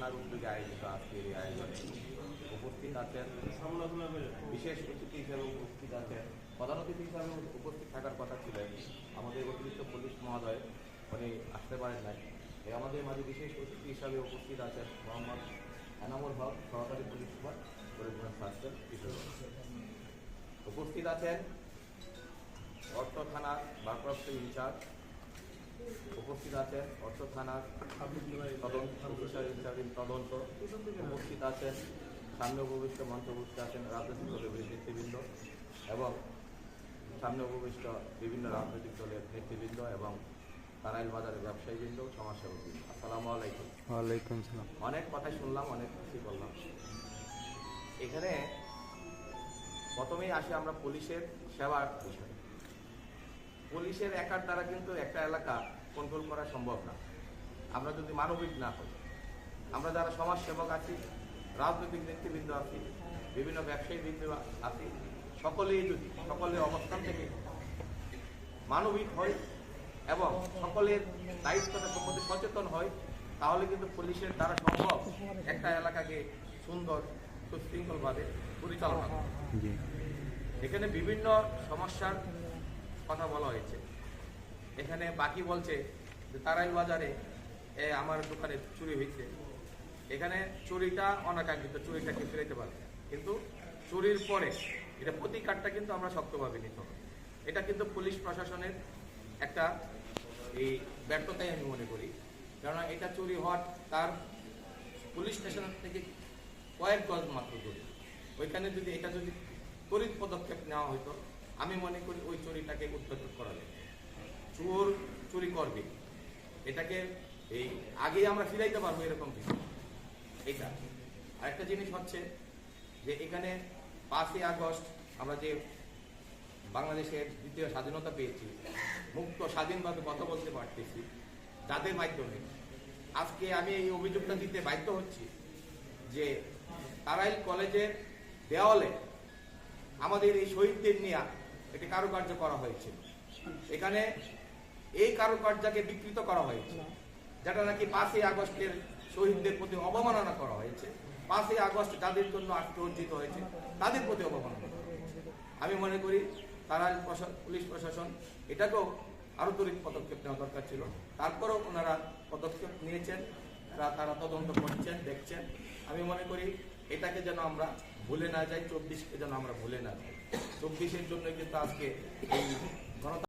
থানার উদ্যোগে আয়োজিত আজকের এই আয়োজনে উপস্থিত আছেন বিশেষ অতিথি হিসেবে উপস্থিত আছেন। প্রধান অতিথি হিসাবে উপস্থিত থাকার কথা ছিলেন আমাদের অতিরিক্ত পুলিশ মহোদয়, উনি আসতে পারেন নাই। আমাদের মাঝে বিশেষ অতিথি হিসাবে উপস্থিত আছেন মোহাম্মদ এনামুল হক, সহকারী police super, Faridganj circle Kishoreganj. উপস্থিত আছেন অর্থ থানার ভারপ্রাপ্ত ইনচার্জ, উপস্থিত আছেন অর্থ থানার তদন্ত, উপস্থিত আছেন সামনে উপবিষ্ট মঞ্চে উপস্থিত আছেন রাজনৈতিক দলের নেতৃবৃন্দ এবং সামনে উপবিষ্ট বিভিন্ন রাজনৈতিক দলের নেতৃবৃন্দ এবং তারাইল বাজারের ব্যবসায়ীবৃন্দ, সমাজসেবকবৃন্দ। আসসালামু আলাইকুম। ওয়ালাইকুম সালাম। অনেক কথাই শুনলাম, অনেক কিছু করলাম। এখানে প্রথমেই আসি আমরা পুলিশের সেবার বিষয়। পুলিশের একার দ্বারা কিন্তু একটা এলাকা কন্ট্রোল করা সম্ভব না, আমরা যদি মানবিক না হই। আমরা যারা সমাজসেবক আছি, রাজনৈতিক নেতৃবৃন্দ আছি, বিভিন্ন ব্যবসায়ী বৃন্দ আছি, সকলেই যদি সকলের অবস্থান থেকে মানবিক হয় এবং সকলের দায়িত্বটা সম্বন্ধে সচেতন হয়, তাহলে কিন্তু পুলিশের দ্বারা সম্ভব একটা এলাকাকে সুন্দর সুশৃঙ্খলভাবে পরিচালনা করা। এখানে বিভিন্ন সমস্যার কথা বলা হয়েছে। এখানে বাকি বলছে যে তারাইল বাজারে আমার দোকানে চুরি হয়েছে। এখানে চুরিটা অনাকাঙ্ক্ষিত, চুরিটাকে ফেরাইতে পারে, কিন্তু চুরির পরে এটা প্রতিকারটা কিন্তু আমরা শক্তভাবে নিতে হবে। এটা কিন্তু পুলিশ প্রশাসনের একটা এই ব্যর্থতাই আমি মনে করি। কেননা এটা চুরি হওয়ার তার পুলিশ স্টেশন থেকে কয়েক গজ মাত্র দূরে, ওইখানে যদি এটা যদি তড়িৎ পদক্ষেপ নেওয়া হতো, আমি মনে করি ওই চুরিটাকে উদ্ধার করা যায়। চোর চুরি করবে, এটাকে এই আগেই আমরা ফিরাইতে পারবো এরকম কিছু। এটা আরেকটা জিনিস হচ্ছে যে এখানে 5ই আগস্ট আমরা যে বাংলাদেশের দ্বিতীয় স্বাধীনতা পেয়েছি, মুক্ত স্বাধীনভাবে কথা বলতে পারতেছি, যাদের মাধ্যমে আজকে আমি এই অভিযোগটা দিতে বাধ্য হচ্ছি যে তারাইল কলেজের দেওয়ালে আমাদের এই শহীদদের নিয়ে একটি কারুকার্য করা হয়েছিল। এখানে এই কারুকার্যকে বিকৃত করা হয়েছে, যেটা নাকি 5ই আগস্টের শহীদদের প্রতি অবমাননা করা হয়েছে। 5ই আগস্ট যাদের জন্য আজকে অর্জিত হয়েছে তাদের প্রতি অবমাননা করা হয়েছে। আমি মনে করি তারাইল পুলিশ প্রশাসন এটাকেও আরো তড়িৎ পদক্ষেপ নেওয়া দরকার ছিল। তারপরেও ওনারা পদক্ষেপ নিয়েছেন, তারা তদন্ত করছেন, দেখছেন। আমি মনে করি এটাকে যেন আমরা ভুলে না যাই, 24কে যেন আমরা ভুলে না যাই। 24-এর জন্য কিন্তু আজকে এই